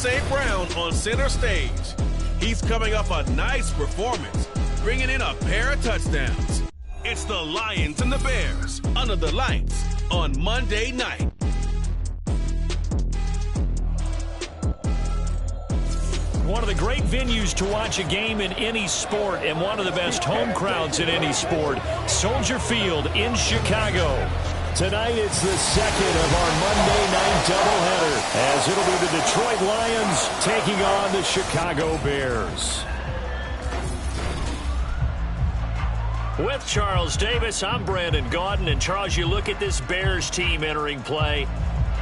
St. Brown on center stage. He's coming off a nice performance, bringing in a pair of touchdowns. It's the Lions and the Bears under the lights on Monday night. One of the great venues to watch a game in any sport and one of the best home crowds in any sport, Soldier Field in Chicago. Tonight it's the second of our Monday night doubleheader, as it'll be the Detroit Lions taking on the Chicago Bears. With Charles Davis, I'm Brandon Gaudin. And Charles, you look at this Bears team entering play.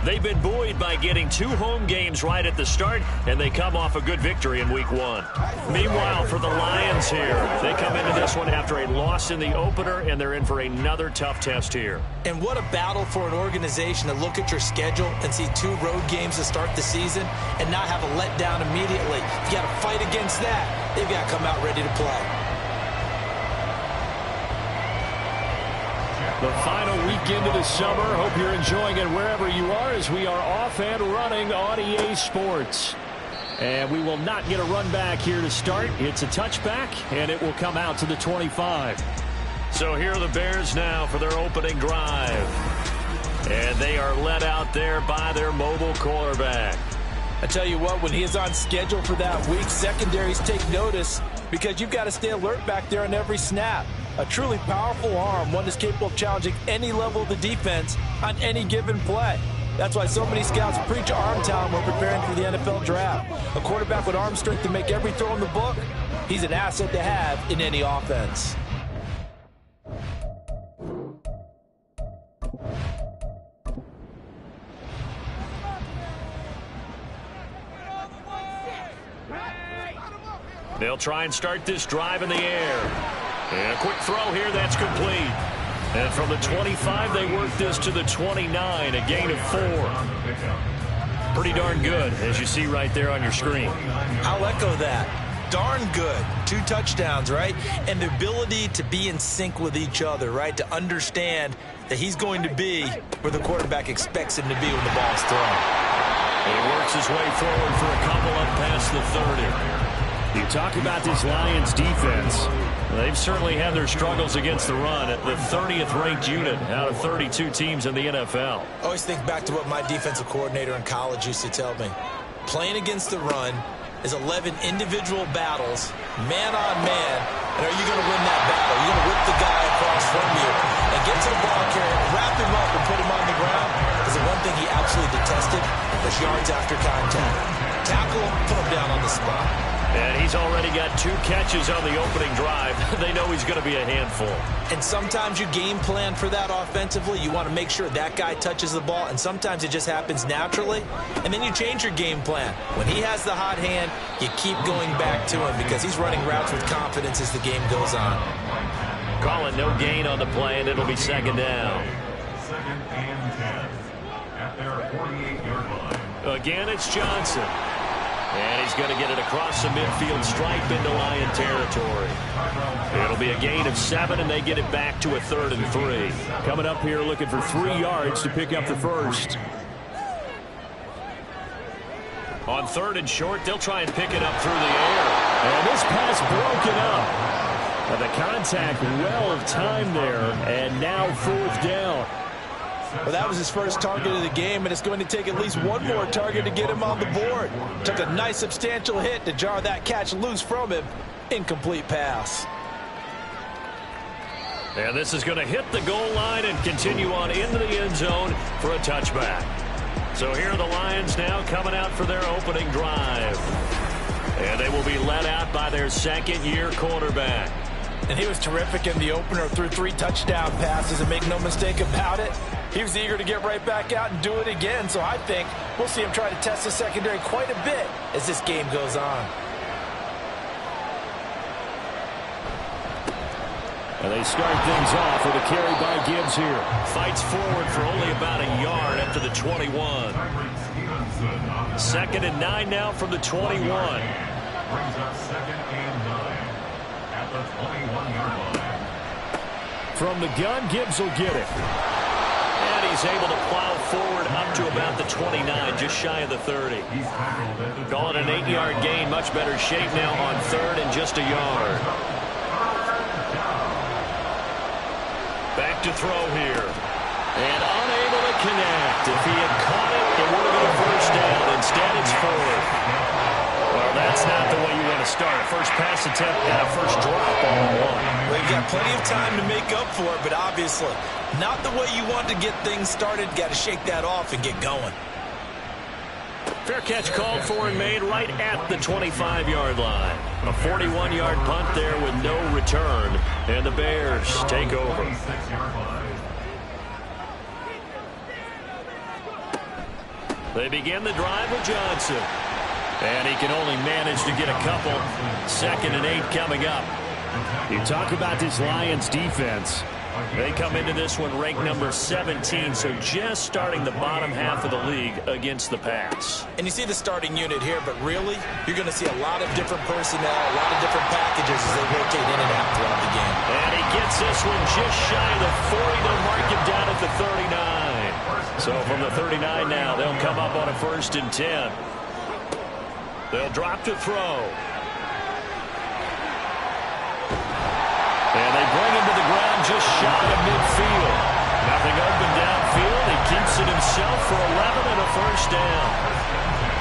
They've been buoyed by getting 2 home games right at the start, and they come off a good victory in Week 1. Meanwhile, for the Lions here, they come into this one after a loss in the opener, and they're in for another tough test here. And what a battle for an organization to look at your schedule and see 2 road games to start the season and not have a letdown immediately. You got to fight against that. They've got to come out ready to play. The final weekend of the summer. Hope you're enjoying it wherever you are, as we are off and running on EA Sports. And we will not get a run back here to start. It's a touchback, and it will come out to the 25. So here are the Bears now for their opening drive. And they are led out there by their mobile quarterback. I tell you what, when he is on schedule for that week, secondaries take notice because you've got to stay alert back there on every snap. A truly powerful arm, one that's capable of challenging any level of the defense on any given play. That's why so many scouts preach arm talent when preparing for the NFL draft. A quarterback with arm strength to make every throw in the book, he's an asset to have in any offense. They'll try and start this drive in the air. And a quick throw here, that's complete. And from the 25, they work this to the 29, a gain of 4. Pretty darn good, as you see right there on your screen. I'll echo that. Darn good. 2 touchdowns, right? And the ability to be in sync with each other, right? To understand that he's going to be where the quarterback expects him to be when the ball's thrown. He works his way forward for a couple up past the 30. You talk about this Lions defense. They've certainly had their struggles against the run at the 30th ranked unit out of 32 teams in the NFL. I always think back to what my defensive coordinator in college used to tell me. Playing against the run is 11 individual battles, man on man, and are you going to win that battle? You're going to whip the guy across from you and get to the ball carrier, wrap him up and put him on the ground, because the one thing he absolutely detested was yards after contact. Tackle him, put him down on the spot. And he's already got 2 catches on the opening drive. They know he's going to be a handful. And sometimes you game plan for that offensively. You want to make sure that guy touches the ball, and sometimes it just happens naturally. And then you change your game plan. When he has the hot hand, you keep going back to him because he's running routes with confidence as the game goes on. Calling no gain on the play, and it'll be second down. Second and 10 at their 48-yard line. Again, it's Johnson. And he's going to get it across the midfield stripe into Lion territory. It'll be a gain of 7, and they get it back to a 3rd and 3. Coming up here looking for 3 yards to pick up the first. On 3rd and short, they'll try and pick it up through the air. And this pass broken up. But the contact well of time there, and now 4th down. Well, that was his first target of the game, and it's going to take at least one more target to get him on the board. Took a nice substantial hit to jar that catch loose from him. Incomplete pass. And this is going to hit the goal line and continue on into the end zone for a touchback. So here are the Lions now coming out for their opening drive. And they will be led out by their second-year quarterback. And he was terrific in the opener, threw 3 touchdown passes, and make no mistake about it, he was eager to get right back out and do it again. So I think we'll see him try to test the secondary quite a bit as this game goes on. And they start things off with a carry by Gibbs here. Fights forward for only about a yard up to the 21. 2nd and 9 now from the 21. Brings up 2nd and 9 at the 21-yard line. From the gun, Gibbs will get it. And and he's able to plow forward up to about the 29, just shy of the 30. Call it an 8-yard gain. Much better shape now on third and just a yard. Back to throw here. And unable to connect. If he had caught it, it would have been a first down. Instead, it's fourth. Well, that's not the way you want to start. First pass attempt and a first drop all in one. Well, you've got plenty of time to make up for it, but obviously not the way you want to get things started. Got to shake that off and get going. Fair catch called for and made right at the 25-yard line. A 41-yard punt there with no return. And the Bears take over. They begin the drive with Johnson. And he can only manage to get a couple. 2nd and 8 coming up. You talk about this Lions defense. They come into this one ranked number 17, so just starting the bottom half of the league against the pass. And you see the starting unit here, but really, you're going to see a lot of different personnel, a lot of different packages as they rotate in and out throughout the game. And he gets this one just shy of the 40. They'll mark him down at the 39. So from the 39 now, they'll come up on a 1st and 10. They'll drop to throw. And they bring him to the ground just shy of midfield. Nothing open downfield. He keeps it himself for 11 and a first down.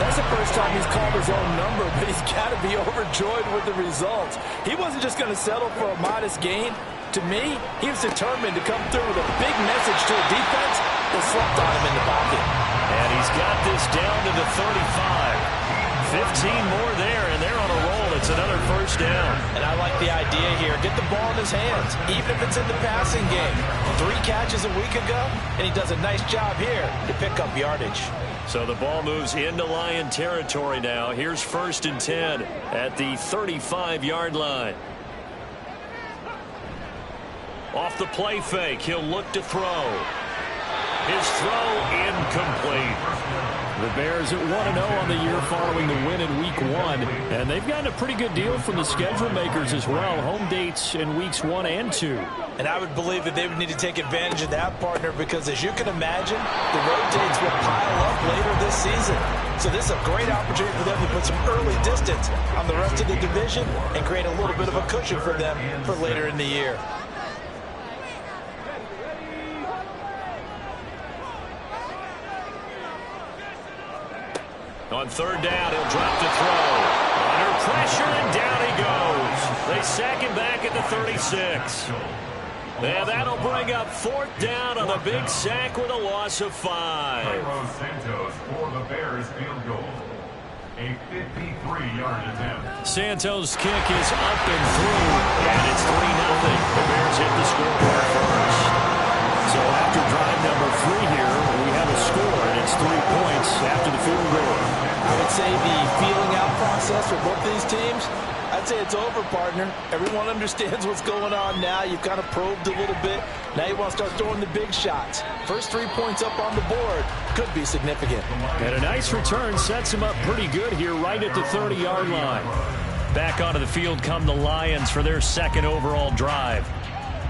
That's the first time he's called his own number, but he's got to be overjoyed with the results. He wasn't just going to settle for a modest gain. To me, he was determined to come through with a big message to the defense that slept on him in the pocket. And he's got this down to the 35. 15 more there, and they're on a roll. It's another first down. And I like the idea here. Get the ball in his hands, even if it's in the passing game. 3 catches a week ago, and he does a nice job here to pick up yardage. So the ball moves into Lion territory now. Here's 1st and 10 at the 35-yard line. Off the play fake, he'll look to throw. His throw incomplete. The Bears at 1-0 on the year following the win in Week 1. And they've gotten a pretty good deal from the schedule makers as well. Home dates in Weeks 1 and 2. And I would believe that they would need to take advantage of that, partner, because as you can imagine, the road dates will pile up later this season. So this is a great opportunity for them to put some early distance on the rest of the division and create a little bit of a cushion for them for later in the year. On 3rd down, he'll drop to throw. Under pressure, and down he goes. They sack him back at the 36. And that'll bring up 4th down on a big sack with a loss of 5. Carlos Santos for the Bears field goal. A 53-yard attempt. Santos' kick is up and through, and it's 3-0. The Bears hit the scoreboard first. So after drive number 3 here, we have a score, and it's 3 points after the field goal. I would say the feeling out process for both these teams, I'd say it's over, partner. Everyone understands what's going on now. You've kind of probed a little bit. Now you want to start throwing the big shots. First 3 points up on the board could be significant. And a nice return sets him up pretty good here right at the 30-yard line. Back onto the field come the Lions for their 2nd overall drive.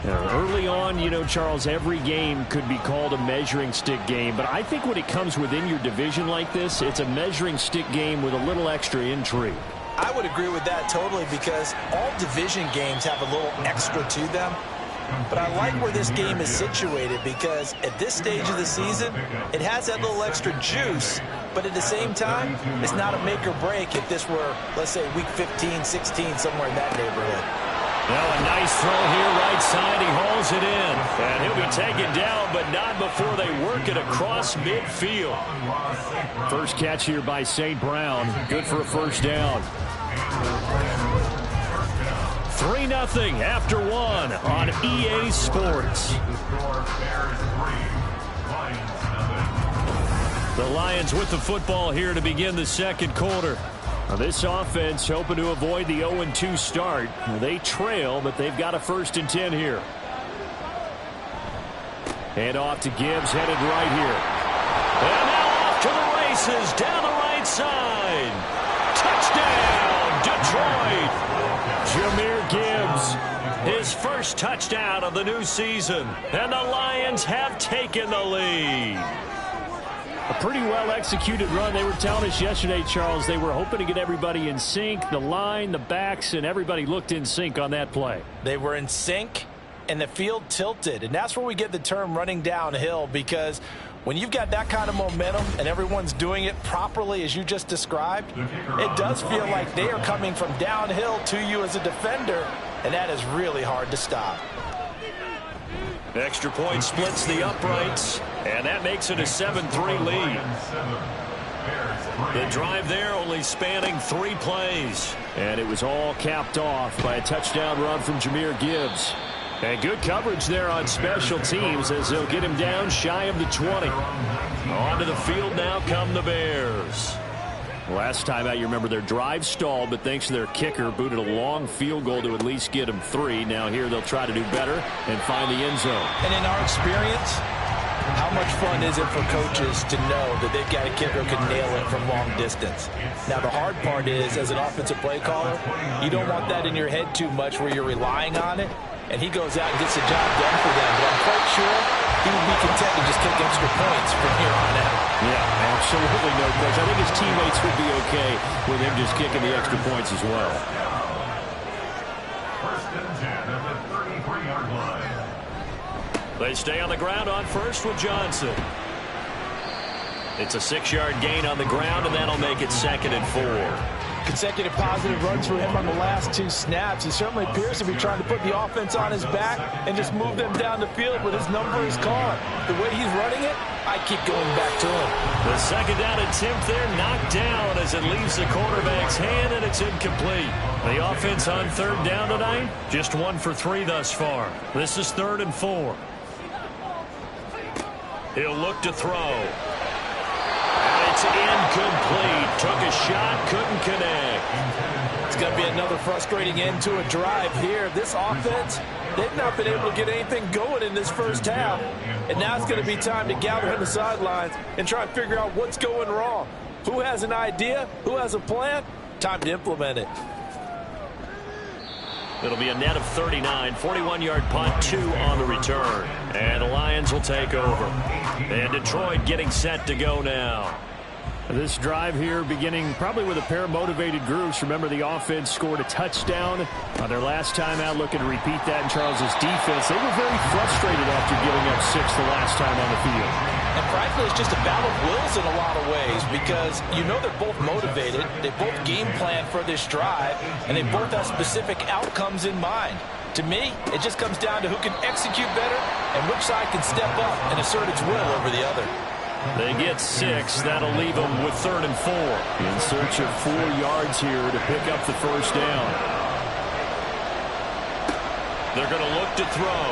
Early on, you know, Charles, every game could be called a measuring stick game. But I think when it comes within your division like this, it's a measuring stick game with a little extra intrigue. I would agree with that totally, because all division games have a little extra to them. But I like where this game is situated, because at this stage of the season, it has that little extra juice. But at the same time, it's not a make or break if this were, let's say, week 15, 16, somewhere in that neighborhood. Well, a nice throw here right side. He hauls it in. And he'll be taken down, but not before they work it across midfield. First catch here by St. Brown. Good for a first down. 3-0 after 1 on EA Sports. The Lions with the football here to begin the 2nd quarter. Now this offense hoping to avoid the 0-2 start. They trail, but they've got a 1st and 10 here. Hand off to Gibbs, headed right here. And now off to the races, down the right side. Touchdown, Detroit. Jahmyr Gibbs, his first first touchdown of the new season, and the Lions have taken the lead. A pretty well-executed run. They were telling us yesterday, Charles, they were hoping to get everybody in sync. The line, the backs, and everybody looked in sync on that play. They were in sync, and the field tilted. And that's where we get the term running downhill, because when you've got that kind of momentum and everyone's doing it properly as you just described, it does feel like they are coming from downhill to you as a defender, and that is really hard to stop. Extra point splits the uprights, and that makes it a 7-3 lead. The drive there only spanning 3 plays, and it was all capped off by a touchdown run from Jahmyr Gibbs. And good coverage there on special teams as they'll get him down shy of the 20. Onto the field now come the Bears. Last time out, you remember their drive stalled, but thanks to their kicker, booted a long field goal to at least get them 3. Now here they'll try to do better and find the end zone. And in our experience, how much fun is it for coaches to know that they've got a kicker who can nail it from long distance? Now, the hard part is, as an offensive play caller, you don't want that in your head too much where you're relying on it, and he goes out and gets the job done for them. But I'm quite sure he would be content to just kick extra points from here on out. Yeah, absolutely no question. I think his teammates would be okay with him just kicking the extra points as well. First and 10 at the 33-yard line. They stay on the ground on first with Johnson. It's a 6-yard gain on the ground, and that'll make it 2nd and 4. Consecutive positive runs for him on the last 2 snaps. He certainly appears to be trying to put the offense on his back and just move them down the field, but his number is called. The way he's running it, I keep going back to him. The second down attempt there knocked down as it leaves the quarterback's hand, and it's incomplete. The offense on 3rd down tonight, just 1 for 3 thus far. This is 3rd and 4. He'll look to throw. It's incomplete. Took a shot, couldn't connect. It's going to be another frustrating end to a drive here. This offense, they've not been able to get anything going in this first half. And now it's going to be time to gather on the sidelines and try and figure out what's going wrong. Who has an idea? Who has a plan? Time to implement it. It'll be a net of 39, 41-yard punt, 2 on the return. And the Lions will take over. And Detroit getting set to go now. This drive here beginning probably with a pair of motivated groups. Remember, the offense scored a touchdown on their last time out, looking to repeat that in Charles's defense. They were very frustrated after giving up 6 the last time on the field. And frankly, it's just a battle of wills in a lot of ways, because you know they're both motivated, they both game plan for this drive, and they both have specific outcomes in mind. To me, it just comes down to who can execute better and which side can step up and assert its will over the other. They get 6. That'll leave them with 3rd and 4. In search of 4 yards here to pick up the first down. They're going to look to throw.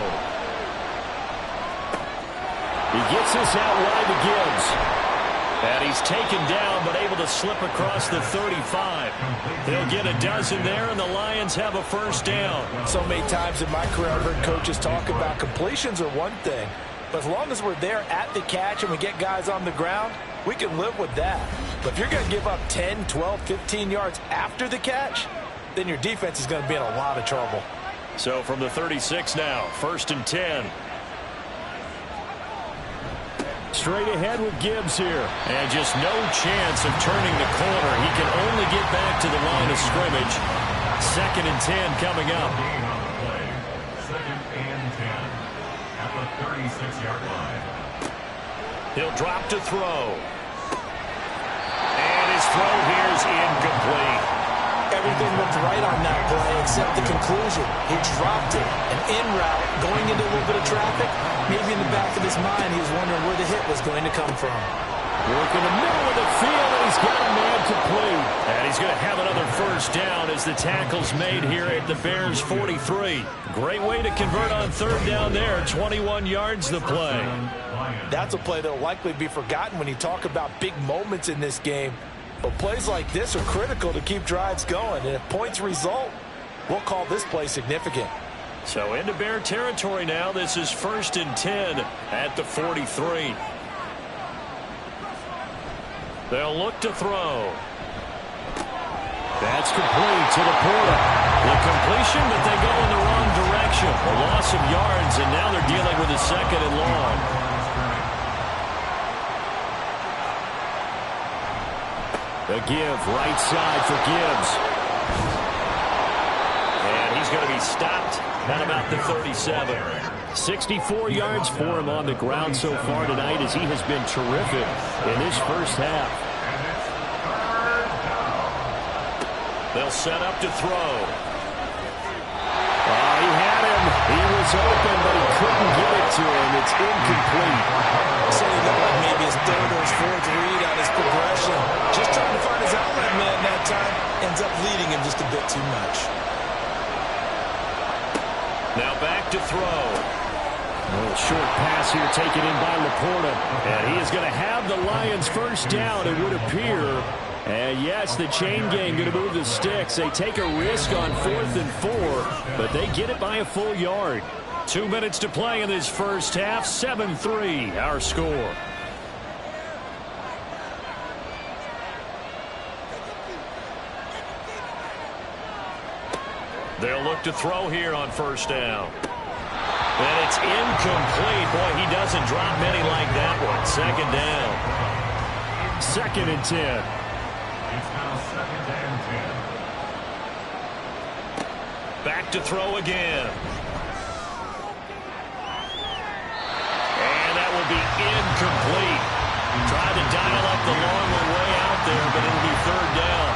He gets this out wide to Gibbs. And he's taken down, but able to slip across the 35. He'll get a dozen there, and the Lions have a first down. So many times in my career, I've heard coaches talk about completions are one thing, but as long as we're there at the catch and we get guys on the ground, we can live with that. But if you're going to give up 10, 12, 15 yards after the catch, then your defense is going to be in a lot of trouble. So from the 36 now, 1st and 10. Straight ahead with Gibbs here. And just no chance of turning the corner. He can only get back to the line of scrimmage. 2nd and 10 coming up. 2nd and 10 at the 36-yard line. He'll drop to throw. And his throw here is incomplete. Everything looked right on that play except the conclusion. He dropped it. And en route, going into a little bit of traffic, maybe in the back of his mind, he was wondering where the hit was going to come from. Work in the middle of the field, and he's got a man complete. And he's going to have another first down as the tackle's made here at the Bears' 43. Great way to convert on 3rd down there. 21 yards the play. That's a play that will likely be forgotten when you talk about big moments in this game. But plays like this are critical to keep drives going. And if points result, we'll call this play significant. So into Bear territory now. This is 1st and 10 at the 43. They'll look to throw. That's complete to the Porter. The completion, but they go in the wrong direction. deflection, a loss of yards, and now they're dealing with a second and long. The give, right side for Gibbs. And he's going to be stopped at about the 37. 64 yards for him on the ground so far tonight as he has been terrific in this first half. They'll set up to throw. He had him. He was open, but he couldn't get it to him. It's incomplete. So he looked like maybe his third or his fourth read on his progression. Just trying to find his outlet man that time. Ends up leading him just a bit too much. Now back to throw. A little short pass here taken in by Laporta. And he is going to have the Lions first down, it would appear. And yes, the chain gang going to move the sticks. They take a risk on 4th and 4, but they get it by a full yard. 2 minutes to play in this first half. 7-3 our score. They'll look to throw here on first down. And it's incomplete. Boy, he doesn't drop many like that one. Second down. 2nd and 10. It's now 2nd and 10. Back to throw again. And that will be incomplete. Tried to dial up the long way out there, but it'll be 3rd down.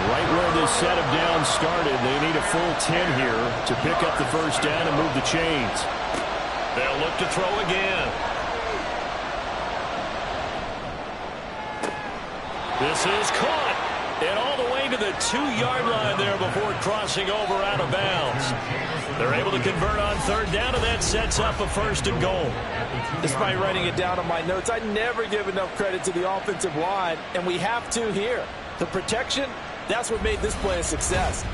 Right where this set of downs started, they need a full 10 here to pick up the first down and move the chains. They'll look to throw again. This is caught. And all the way to the 2-yard line there before crossing over out of bounds. They're able to convert on 3rd down, and that sets up a 1st and goal. Despite writing it down on my notes, I never give enough credit to the offensive line, and we have to here. The protection, that's what made this play a success.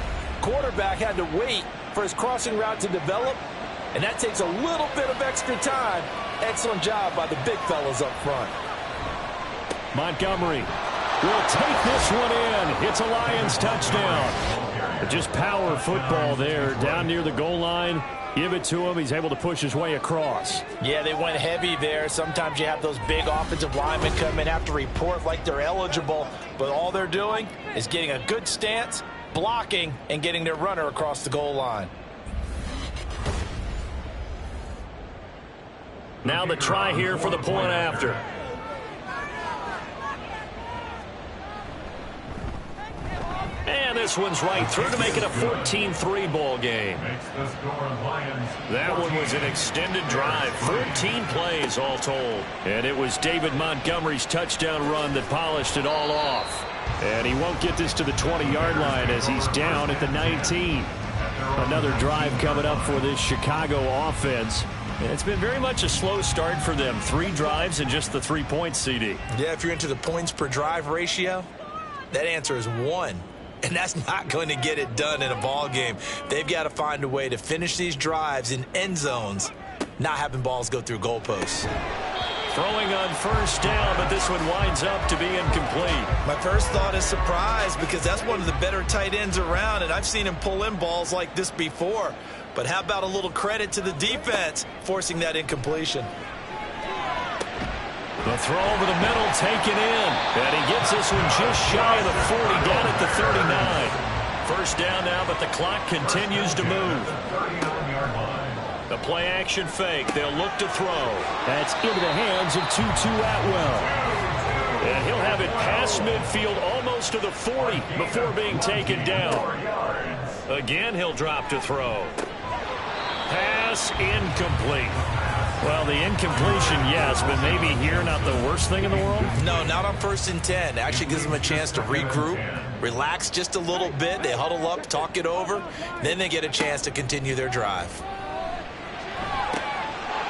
Quarterback had to wait for his crossing route to develop, and that takes a little bit of extra time. Excellent job by the big fellas up front. Montgomery will take this one in. It's a Lions touchdown. Just power football there down near the goal line. Give it to him. He's able to push his way across. Yeah, they went heavy there. Sometimes you have those big offensive linemen come in, have to report like they're eligible, but all they're doing is getting a good stance, blocking, and getting their runner across the goal line. Now the try here for the point after. And this one's right through to make it a 14-3 ball game. That one was an extended drive. 14 plays all told. And it was David Montgomery's touchdown run that polished it all off. And he won't get this to the 20-yard line as he's down at the 19. Another drive coming up for this Chicago offense. And it's been very much a slow start for them. 3 drives and just the 3 points, CD. Yeah, if you're into the points per drive ratio, that answer is 1. And that's not going to get it done in a ball game. They've got to find a way to finish these drives in end zones, not having balls go through goalposts. Throwing on first down, but this one winds up to be incomplete. My first thought is surprise because that's one of the better tight ends around, and I've seen him pull in balls like this before. But how about a little credit to the defense forcing that incompletion? The throw over the middle taken in. And he gets this one just shy of the 40, down at the 39. First down now, but the clock continues to move. The play action fake. They'll look to throw. That's into the hands of Tutu Atwell. And he'll have it past midfield almost to the 40 before being taken down. Again, he'll drop to throw. Pass incomplete. Well, the incompletion, yes, but maybe here not the worst thing in the world? No, not on 1st and 10. It actually gives them a chance to regroup, relax just a little bit. They huddle up, talk it over. Then they get a chance to continue their drive.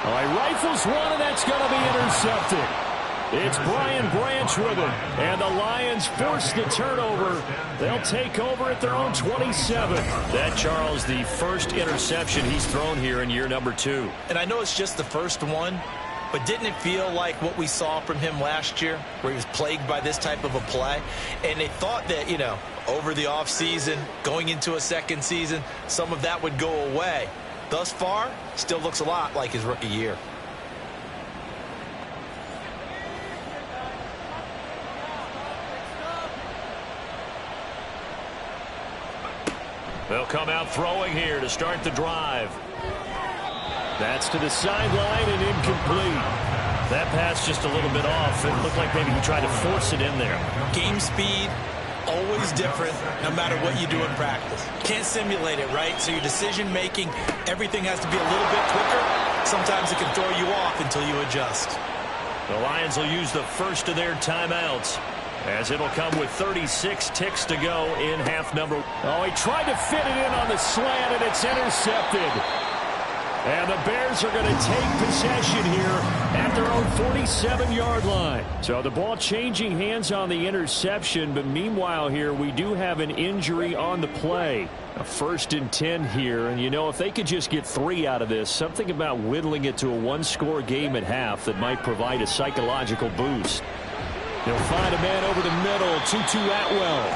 All right, rifles one, and that's going to be intercepted. It's Brian Branch with it, and the Lions force the turnover. They'll take over at their own 27. That, Charles, the first interception he's thrown here in year number 2. And I know it's just the first one, but didn't it feel like what we saw from him last year, where he was plagued by this type of a play? And they thought that, you know, over the offseason, going into a second season, some of that would go away. Thus far, still looks a lot like his rookie year. They'll come out throwing here to start the drive. That's to the sideline and incomplete. That pass just a little bit off. It looked like maybe he tried to force it in there. Game speed, always different no matter what you do in practice. Can't simulate it, right? So your decision making, everything has to be a little bit quicker. Sometimes it can throw you off until you adjust. The Lions will use the first of their timeouts, as it'll come with 36 ticks to go in half number. Oh, he tried to fit it in on the slant, and it's intercepted. And the Bears are going to take possession here at their own 47-yard line. So the ball changing hands on the interception, but meanwhile here we do have an injury on the play. A 1st and 10 here, and you know, if they could just get 3 out of this, something about whittling it to a one-score game at half that might provide a psychological boost. They'll find a man over the middle, Tutu Atwell.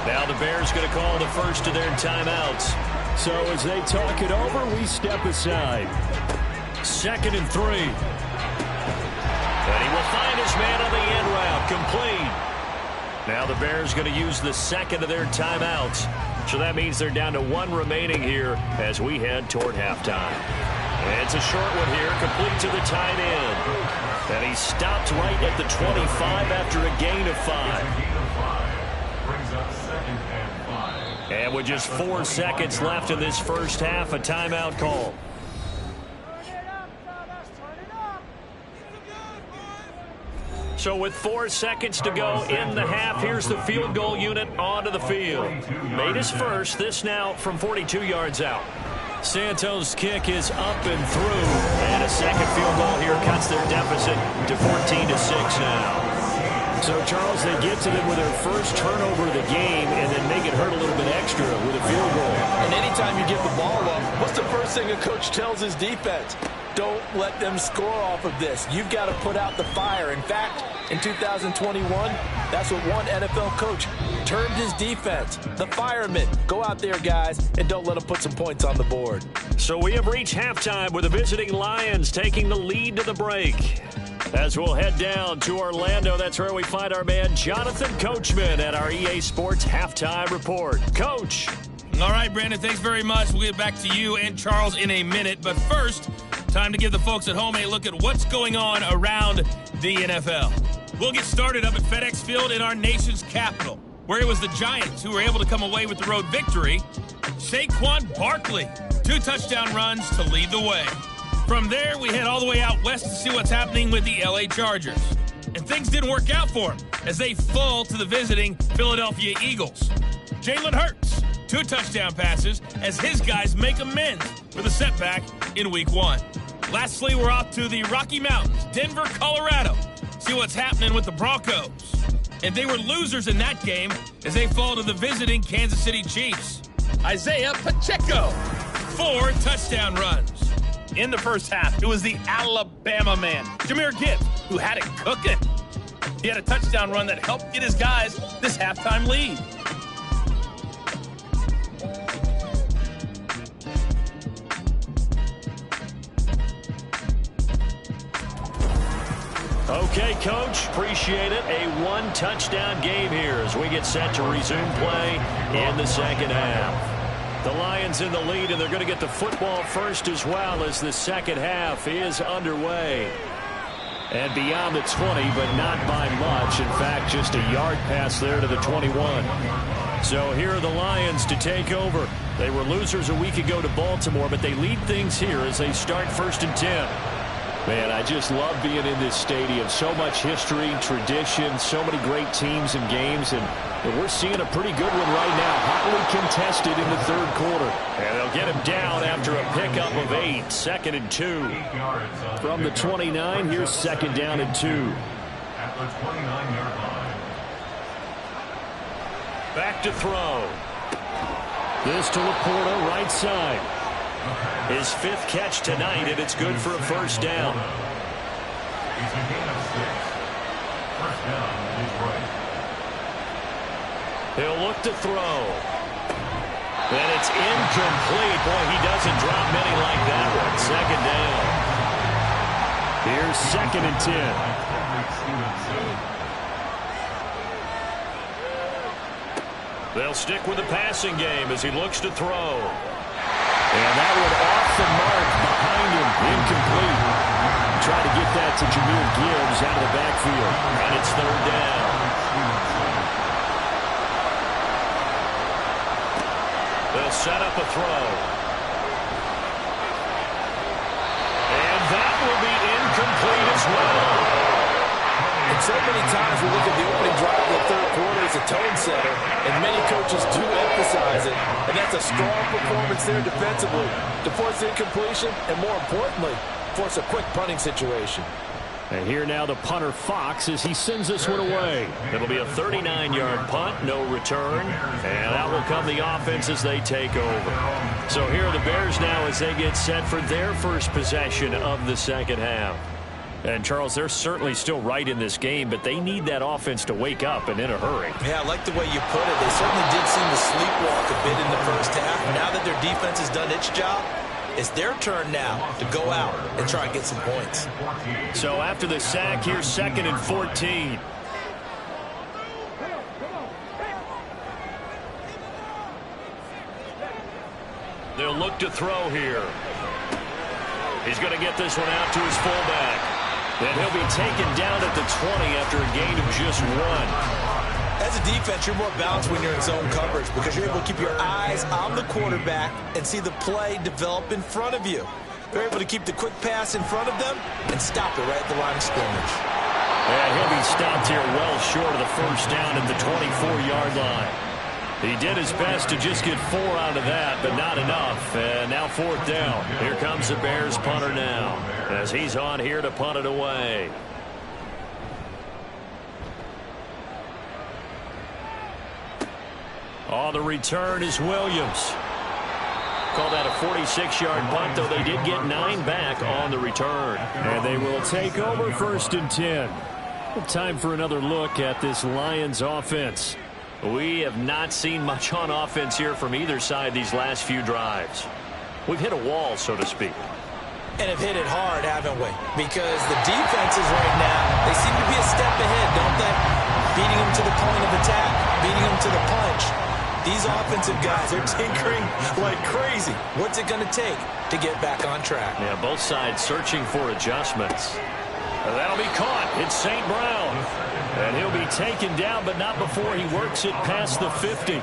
Now the Bears going to call the first of their timeouts. So as they talk it over, we step aside. 2nd and 3. And he will find his man on the end route, complete. Now the Bears going to use the 2nd of their timeouts. So that means they're down to 1 remaining here as we head toward halftime. And it's a short one here, complete to the tight end. And he stopped right at the 25 after a gain of 5. Brings up 2nd and 5. And with just 4 seconds left in this first half, a timeout call. So with 4 seconds to go in the half, here's the field goal unit onto the field. Made his first, this now from 42 yards out. Santos' kick is up and through, and a second field goal here cuts their deficit to 14-6 now. So, Charles, they get to them with their first turnover of the game and then make it hurt a little bit extra with a field goal. And anytime you give the ball up, what's the first thing a coach tells his defense? Don't let them score off of this. You've got to put out the fire. In fact, in 2021, that's what one NFL coach termed his defense. The firemen. Go out there, guys, and don't let them put some points on the board. So we have reached halftime with the visiting Lions taking the lead to the break. As we'll head down to Orlando, that's where we find our man Jonathan Coachman at our EA Sports Halftime Report. Coach. All right, Brandon, thanks very much. We'll get back to you and Charles in a minute. But first, time to give the folks at home a look at what's going on around the NFL. We'll get started up at FedEx Field in our nation's capital, where it was the Giants who were able to come away with the road victory. Saquon Barkley, 2 touchdown runs to lead the way. From there, we head all the way out west to see what's happening with the LA Chargers. And things didn't work out for them as they fall to the visiting Philadelphia Eagles. Jalen Hurts, 2 touchdown passes as his guys make amends for the setback in Week 1. Lastly, we're off to the Rocky Mountains, Denver, Colorado. See what's happening with the Broncos. And they were losers in that game as they fall to the visiting Kansas City Chiefs. Isaiah Pacheco, 4 touchdown runs. In the first half, it was the Alabama man, Jahmyr Gibbs, who had it cooking. He had a touchdown run that helped get his guys this halftime lead. Okay, Coach, appreciate it. A 1-touchdown game here as we get set to resume play in the second half. The Lions in the lead, and they're going to get the football first as well as the second half is underway. And beyond the 20, but not by much. In fact, just a yard pass there to the 21. So here are the Lions to take over. They were losers a week ago to Baltimore, but they lead things here as they start 1st and 10. Man, I just love being in this stadium. So much history, tradition, so many great teams and games, and we're seeing a pretty good one right now. Hotly contested in the 3rd quarter. And they'll get him down after a pickup of 8. 2nd and 2. From the 29, here's 2nd down and 2. At the 29-yard line. Back to throw. This to Laporta, right side. His 5th catch tonight, and it's good for a first down. It's a gain of 6. First down, Detroit. He'll look to throw. And it's incomplete. Boy, he doesn't drop many like that one. Second down. Here's 2nd and 10. They'll stick with the passing game as he looks to throw. And that one off the mark behind him. Incomplete. Try to get that to Jahmyr Gibbs out of the backfield. And it's 3rd down. They'll set up a throw. And that will be incomplete as well. And so many times we look at the opening drive of the 3rd quarter as a tone setter, and many coaches do emphasize it. And that's a strong performance there defensively to force incompletion and, more importantly, force a quick punting situation. And here now the punter Fox as he sends this one away. It'll be a 39-yard punt, no return. And out will come the offense as they take over. So here are the Bears now as they get set for their first possession of the second half. And, Charles, they're certainly still right in this game, but they need that offense to wake up and in a hurry. Yeah, I like the way you put it. They certainly did seem to sleepwalk a bit in the first half. Now that their defense has done its job, it's their turn now to go out and try and get some points. So after the sack, here's 2nd and 14. They'll look to throw here. He's going to get this one out to his fullback. And he'll be taken down at the 20 after a gain of just 1. As a defense, you're more balanced when you're in zone coverage because you're able to keep your eyes on the quarterback and see the play develop in front of you. They're able to keep the quick pass in front of them and stop it right at the line of scrimmage. And he'll be stopped here well short of the first down at the 24-yard line. He did his best to just get 4 out of that, but not enough. And now 4th down. Here comes the Bears punter now as he's on here to punt it away. On the return is Williams. Call that a 46-yard punt, though they did get 9 back on the return. And they will take over 1st and 10. Time for another look at this Lions offense. We have not seen much on offense here from either side these last few drives. We've hit a wall, so to speak. And have hit it hard, haven't we? Because the defenses right now, they seem to be a step ahead, don't they? Beating them to the point of attack, beating them to the punch. These offensive guys are tinkering like crazy. What's it going to take to get back on track? Yeah, both sides searching for adjustments. That'll be caught. It's St. Brown. And he'll be taken down, but not before he works it past the 50.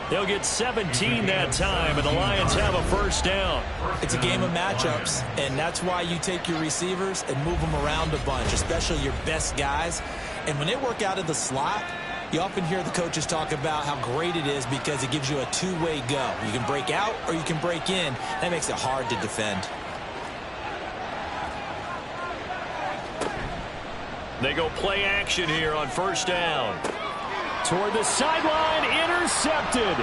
They'll get 17 that time, and the Lions have a first down. It's a game of matchups, and that's why you take your receivers and move them around a bunch, especially your best guys. And when they work out of the slot, you often hear the coaches talk about how great it is because it gives you a two-way go. You can break out or you can break in. That makes it hard to defend. They go play action here on first down. Toward the sideline, intercepted.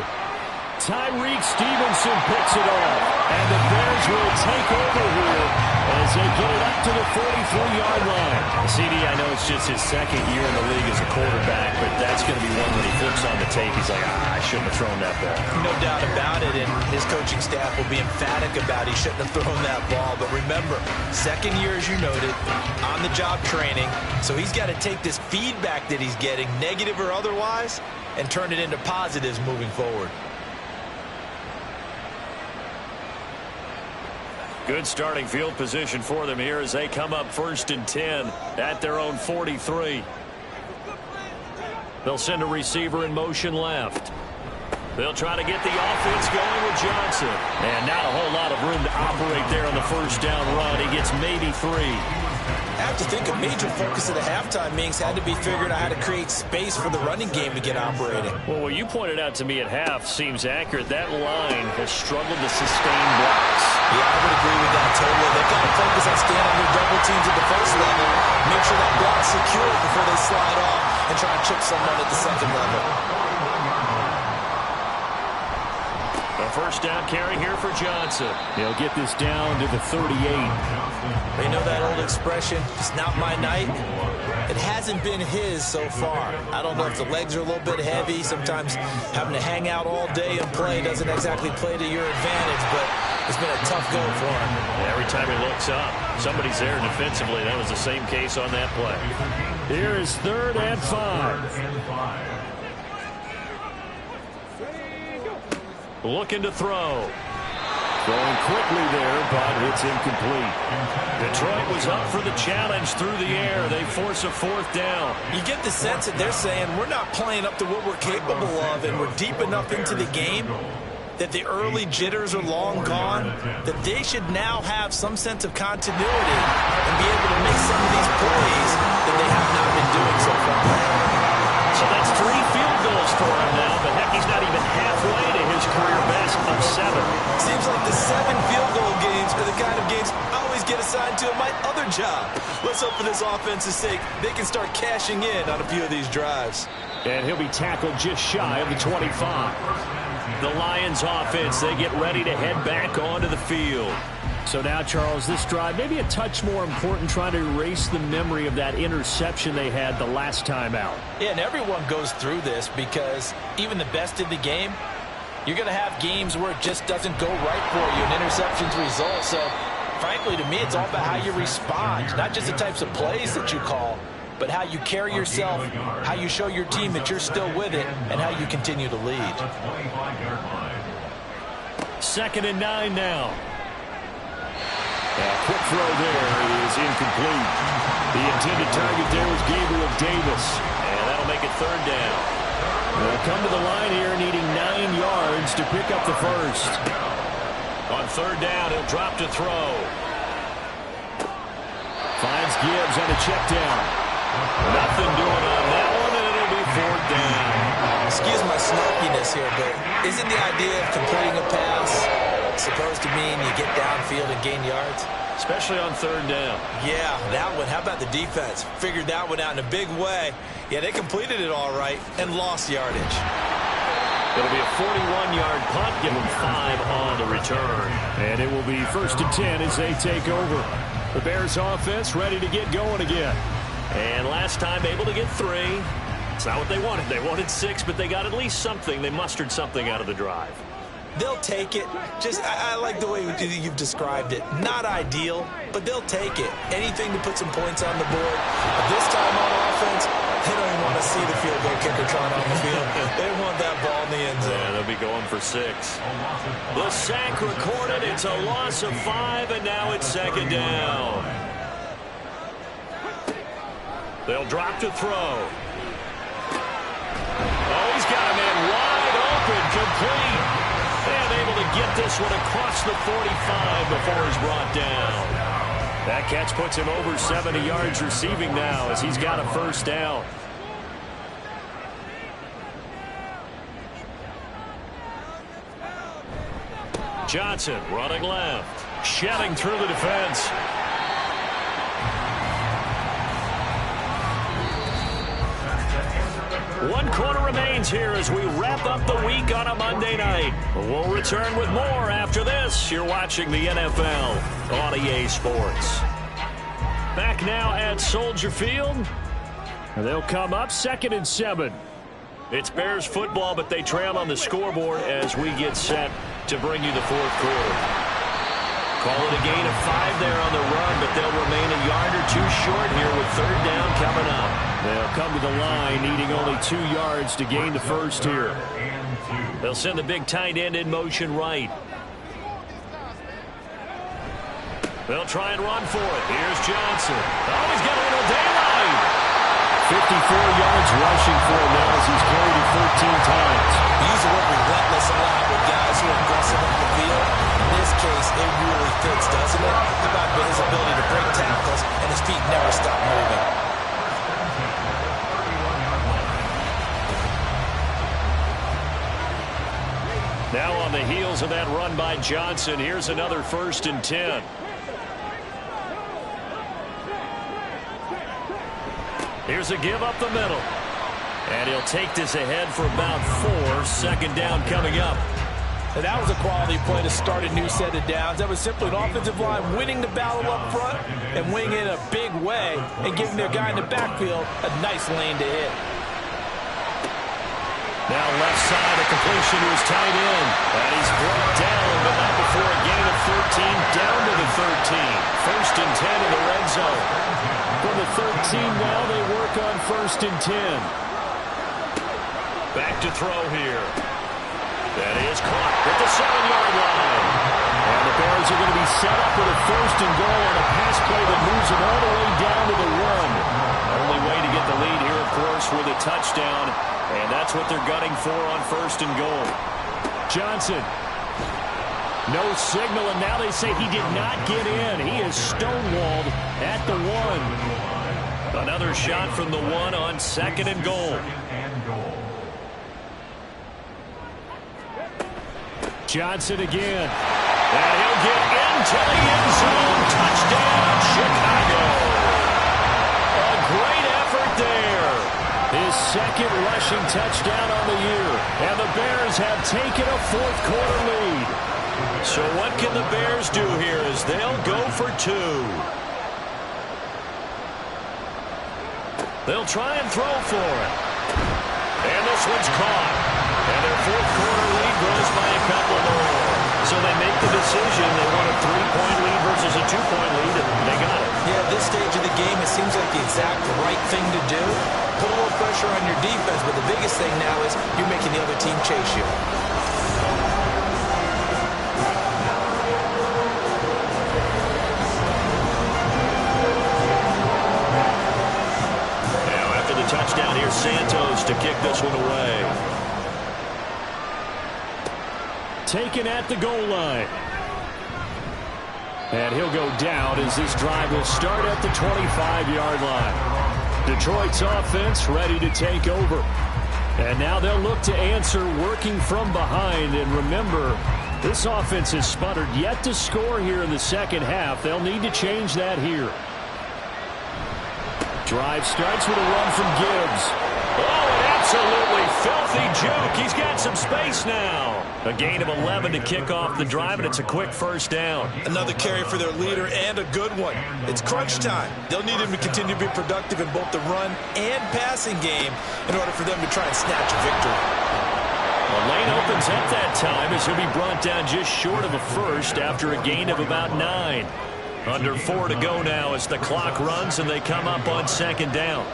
Tyreek Stevenson picks it off. And the Bears will take over here as they get it up to the 43-yard line. CD, I know it's just his second year in the league as a quarterback, but that's going to be one when he flips on the tape. He's like, I shouldn't have thrown that ball. No doubt about it, and his coaching staff will be emphatic about he shouldn't have thrown that ball. But remember, second year, as you noted, on-the-job training. So he's got to take this feedback that he's getting, negative or otherwise, and turn it into positives moving forward. Good starting field position for them here as they come up 1st and 10 at their own 43. They'll send a receiver in motion left. They'll try to get the offense going with Johnson. And not a whole lot of room to operate there on the first down run. He gets maybe 3. I have to think a major focus of the halftime meetings had to be figuring out how to create space for the running game to get operating. Well, what you pointed out to me at half seems accurate. That line has struggled to sustain blocks. Yeah, I would agree with that totally. They've got to focus on staying on their double teams at the first level, make sure that block's secure before they slide off and try and chip someone at the second level. A first down carry here for Johnson. He'll get this down to the 38. You know that old expression, it's not my night? It hasn't been his so far. I don't know if the legs are a little bit heavy. Sometimes having to hang out all day and play doesn't exactly play to your advantage, but it's been a tough go for him. Every time he looks up, somebody's there defensively. That was the same case on that play. Here is 3rd and 5. Looking to throw. Throwing quickly there, but it's incomplete. Detroit was up for the challenge through the air. They force a 4th down. You get the sense that they're saying we're not playing up to what we're capable of, and we're deep enough into the game that the early jitters are long gone, that they should now have some sense of continuity and be able to make some of these plays that they have not been doing so far. So that's 3 field goals for him now, but heck, he's not even halfway to his career best of 7. Seems like the 7 field goal games are the kind of games I always get assigned to in my other job. Let's hope for this offense's sake they can start cashing in on a few of these drives. And he'll be tackled just shy of the 25. The Lions offense, they get ready to head back onto the field. So now, Charles, this drive maybe a touch more important, trying to erase the memory of that interception they had the last time out. Yeah, and everyone goes through this because even the best in the game, you're going to have games where it just doesn't go right for you, and interceptions result. So, frankly, to me, it's all about how you respond, not just the types of plays that you call, but how you carry yourself, how you show your team that you're still with it, and how you continue to lead. 2nd and 9 now. A quick throw there is incomplete. The intended target there was Gabriel Davis, and that'll make it 3rd down. They'll come to the line here needing 9 yards to pick up the first. On 3rd down, he'll drop to throw. Finds Gibbs on a check down. Nothing doing on that one, and it'll be 4th down. Excuse my snarkiness here, but isn't the idea of completing a pass supposed to mean you get downfield and gain yards? Especially on 3rd down. Yeah, that one. How about the defense? Figured that one out in a big way. Yeah, they completed it all right and lost yardage. It'll be a 41-yard punt, give them 5 on the return. And it will be 1st and 10 as they take over. The Bears offense ready to get going again. And last time able to get 3. It's not what they wanted. They wanted 6, but they got at least something. They mustered something out of the drive. They'll take it. I like the way you've described it. Not ideal, but they'll take it. Anything to put some points on the board. But this time on offense, they don't even want to see the field goal kicker trying on the field. They want that ball in the end zone. Yeah, they'll be going for 6. The sack recorded. It's a loss of 5, and now it's 2nd down. They'll drop to throw. Oh, he's got a man wide open, complete. And able to get this one across the 45 before he's brought down. That catch puts him over 70 yards receiving now as he's got a 1st down. Johnson running left, shedding through the defense. One quarter remains here as we wrap up the week on a Monday night. We'll return with more after this. You're watching the NFL on EA Sports. Back now at Soldier Field. They'll come up 2nd and 7. It's Bears football, but they trail on the scoreboard as we get set to bring you the 4th quarter. Call it a gain of 5 there on the run, but they'll remain a yard or 2 short here with 3rd down coming up. They'll come to the line needing only 2 yards to gain the first here. They'll send the big tight end in motion right. They'll try and run for it. Here's Johnson. Oh, he's got a little daylight. 54 yards rushing for him now as he's carried it 13 times. We use the word relentless a lot with guys who are aggressive up the field. In this case, it really fits, doesn't it? How about his ability to break tackles and his feet never stop moving? Now on the heels of that run by Johnson, here's another 1st and 10. Here's a give up the middle. And he'll take this ahead for about 4. 2nd down coming up. And that was a quality play to start a new set of downs. That was simply an offensive line winning the battle up front and winning it in a big way and giving their guy in the backfield a nice lane to hit. Now left side, a completion to his tight end. And he's brought down, but not before a gain of 13, down to the 13. 1st and 10 in the red zone. From the 13 now, they work on 1st and 10. Back to throw here. That is caught at the 7-yard line. And the Bears are going to be set up with a 1st and goal on a pass play that moves them all the way down to the 1. Only way to get the lead here, of course, with a touchdown. And that's what they're gunning for on 1st and goal. Johnson. No signal, and now they say he did not get in. He is stonewalled at the 1. Another shot from the 1 on 2nd and goal. Johnson again. And he'll get into the end zone. Touchdown, Chicago. A great effort there. His 2nd rushing touchdown on the year. And the Bears have taken a 4th quarter lead. So what can the Bears do here as they'll go for 2? They'll try and throw for it. And this one's caught. And their 4th quarter lead grows by a couple more. So they make the decision. They want a 3-point lead versus a 2-point lead, and they got it. Yeah, at this stage of the game, it seems like the exact right thing to do. Put a little pressure on your defense, but the biggest thing now is you're making the other team chase you. Now after the touchdown, here's Santos to kick this one away. Taken at the goal line. And he'll go down as this drive will start at the 25-yard line. Detroit's offense ready to take over. And now they'll look to answer working from behind. And remember, this offense has sputtered yet to score here in the 2nd half. They'll need to change that here. Drive starts with a run from Gibbs. Oh, an absolutely filthy juke. He's got some space now. A gain of 11 to kick off the drive, and it's a quick 1st down. Another carry for their leader, and a good one. It's crunch time. They'll need him to continue to be productive in both the run and passing game in order for them to try and snatch a victory. The lane opens up that time as he'll be brought down just short of a 1st after a gain of about 9. Under 4 to go now as the clock runs and they come up on 2nd down.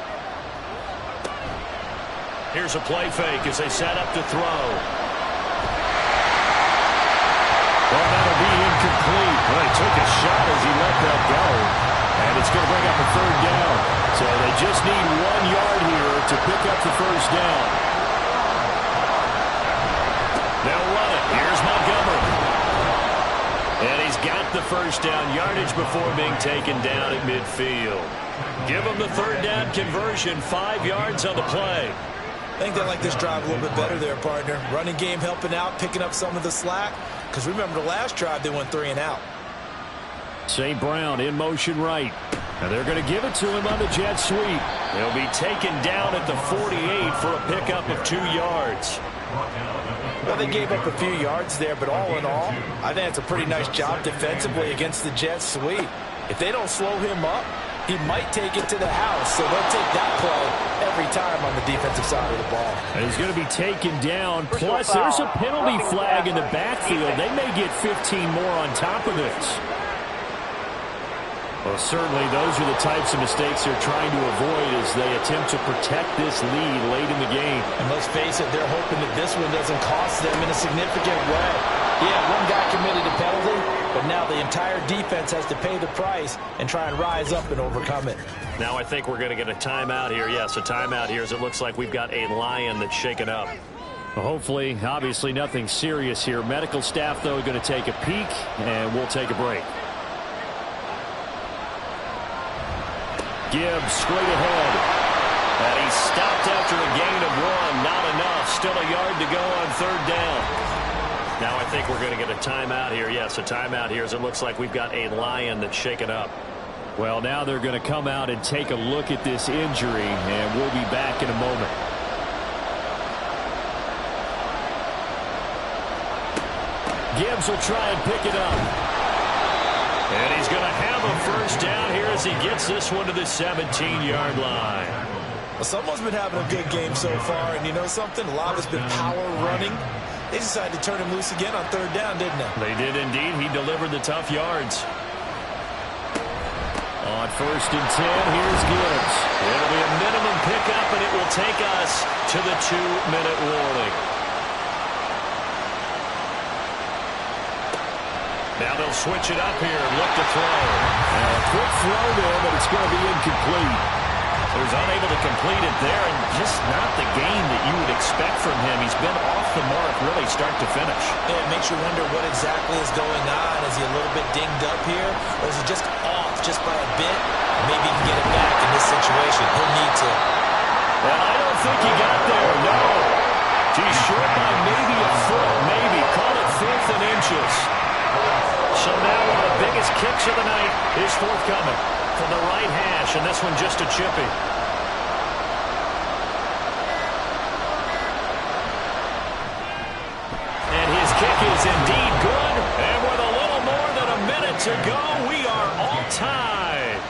Here's a play fake as they set up to throw. Well, that'll be incomplete. Well, he took a shot as he let that go. And it's going to bring up a 3rd down. So they just need 1 yard here to pick up the 1st down. They'll run it. Here's Montgomery. And he's got the 1st down yardage before being taken down at midfield. Give him the 3rd down conversion, 5 yards on the play. I think they like this drive a little bit better there, partner. Running game helping out, picking up some of the slack. Because remember the last drive, they went 3 and out. St. Brown in motion right. And they're going to give it to him on the jet sweep. He'll be taken down at the 48 for a pickup of 2 yards. Well, they gave up a few yards there, but all in all, I think it's a pretty nice job defensively against the jet sweep. If they don't slow him up, he might take it to the house, so they'll take that play every time on the defensive side of the ball. And he's going to be taken down. Plus, there's a penalty flag in the backfield. They may get 15 more on top of this. Well, certainly those are the types of mistakes they're trying to avoid as they attempt to protect this lead late in the game. And let's face it, they're hoping that this one doesn't cost them in a significant way. Yeah, one guy committed a penalty, but now the entire defense has to pay the price and try and rise up and overcome it. Now I think we're going to get a timeout here. Yes, a timeout here as it looks like we've got a Lion that's shaken up. Well, hopefully, obviously nothing serious here. Medical staff, though, are going to take a peek, and we'll take a break. Gibbs straight ahead. And he's stopped after a gain of 1. Not enough. Still a yard to go on 3rd down. Now I think we're going to get a timeout here. Yes, a timeout here as it looks like we've got a Lion that's shaken up. Well, now they're going to come out and take a look at this injury, and we'll be back in a moment. Gibbs will try and pick it up. And he's going to have a first down here as he gets this one to the 17-yard line. Well, someone's been having a good game so far, and you know something? A lot of it's been power running. They decided to turn him loose again on third down, didn't they? They did indeed. He delivered the tough yards. On 1st and 10, here's Gibbs. It'll be a minimum pickup, and it will take us to the 2-minute warning. Now they'll switch it up here and look to throw. A quick throw there, but it's going to be incomplete. So he's unable to complete it there, and just not the game that you would expect from him. He's been off the mark really start to finish. Yeah, it makes you wonder what exactly is going on. Is he a little bit dinged up here, or is he just off just by a bit? Maybe he can get it back in this situation. He'll need to. Well, I don't think he got there, no. He's short by maybe a foot, maybe. Call it 4th and inches. So now one of the biggest kicks of the night is forthcoming from the right hash, and this one just a chippy. And his kick is indeed good, and with a little more than a minute to go, we are all tied.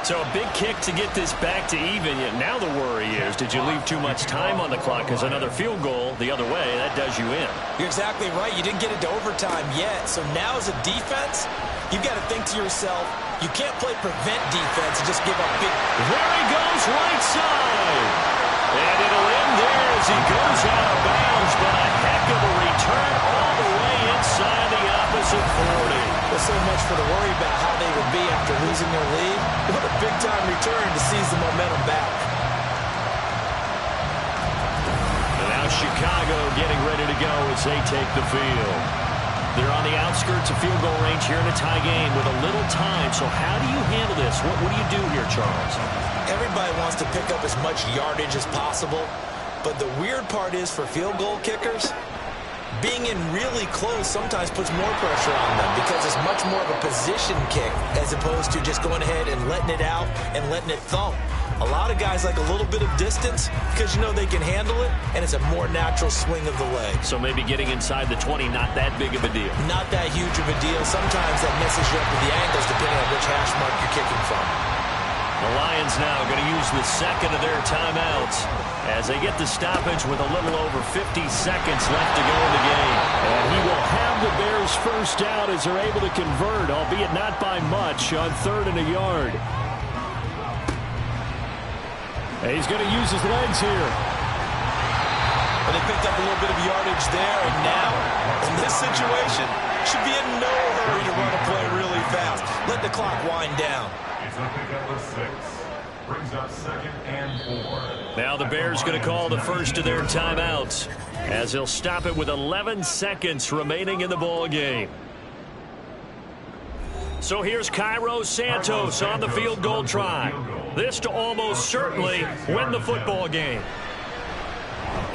So a big kick to get this back to even. Yet now the worry is, did you leave too much time on the clock? Because another field goal the other way, that does you in. You're exactly right. You didn't get it to overtime yet. So now as a defense, you've got to think to yourself, you can't play prevent defense and just give up big. There he goes, right side. And it'll end there as he goes out of bounds. But a heck of a return all the way inside the opposite 40. There's so much for the worry about how they would be after losing their lead. What a big-time return to seize the momentum back. And now Chicago getting ready to go as they take the field. They're on the outskirts of field goal range here in a tie game with a little time. So how do you handle this? What do you do here, Charles? Everybody wants to pick up as much yardage as possible. But the weird part is for field goal kickers, being in really close sometimes puts more pressure on them because it's much more of a position kick as opposed to just going ahead and letting it out and letting it thump. A lot of guys like a little bit of distance because you know they can handle it, and it's a more natural swing of the leg. So maybe getting inside the 20, not that big of a deal. Not that huge of a deal. Sometimes that messes you up with the angles depending on which hash mark you're kicking from. The Lions now going to use the second of their timeouts as they get the stoppage with a little over 50 seconds left to go in the game. And he will have the Bears first down as they're able to convert, albeit not by much, on 3rd and a yard. And he's going to use his legs here. And they picked up a little bit of yardage there, and now, in this situation, should be in no hurry to run a play really fast. Let the clock wind down. It's a pickup of 6. Brings up 2nd and 4. Now the Bears going to call the first of their timeouts as they'll stop it with 11 seconds remaining in the ball game. So here's Cairo Santos on the field goal try. This to almost certainly win the football game.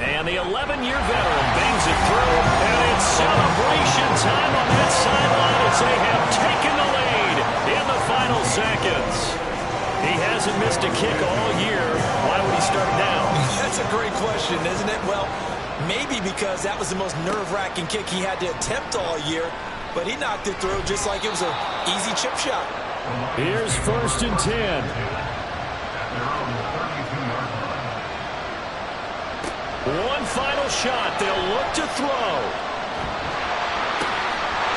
And the 11-year veteran bangs it through, and it's celebration time on that sideline as they have taken the lead in the final seconds. He hasn't missed a kick all year. Why would he start now? That's a great question, isn't it? Well, maybe because that was the most nerve-wracking kick he had to attempt all year, but he knocked it through just like it was an easy chip shot. Here's 1st and 10. One final shot. They'll look to throw.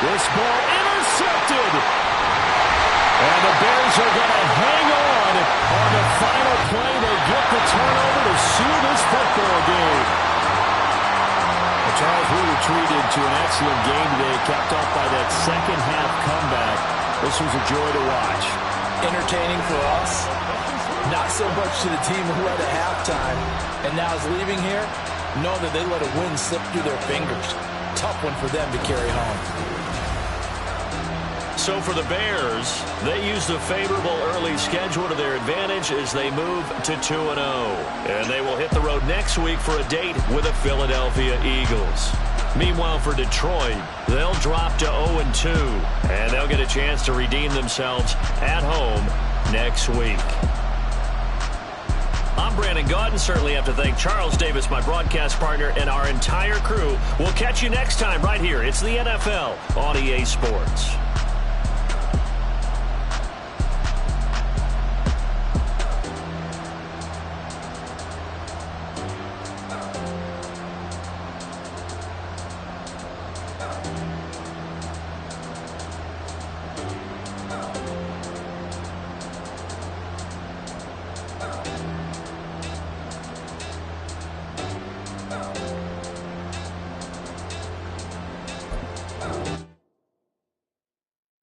This ball intercepted. And the Bears are going to hang on the final play. They get the turnover to seal this football game. Well, Charles, we were treated to an excellent game today, capped off by that second-half comeback. This was a joy to watch. Entertaining for us. Not so much to the team who led at halftime and now is leaving here. Know that they let a win slip through their fingers. Tough one for them to carry home. So for the Bears, they use the favorable early schedule to their advantage as they move to 2-0. And they will hit the road next week for a date with the Philadelphia Eagles. Meanwhile, for Detroit, they'll drop to 0-2, and they'll get a chance to redeem themselves at home next week. I'm Brandon Gaudin. Certainly have to thank Charles Davis, my broadcast partner, and our entire crew. We'll catch you next time right here. It's the NFL on EA Sports.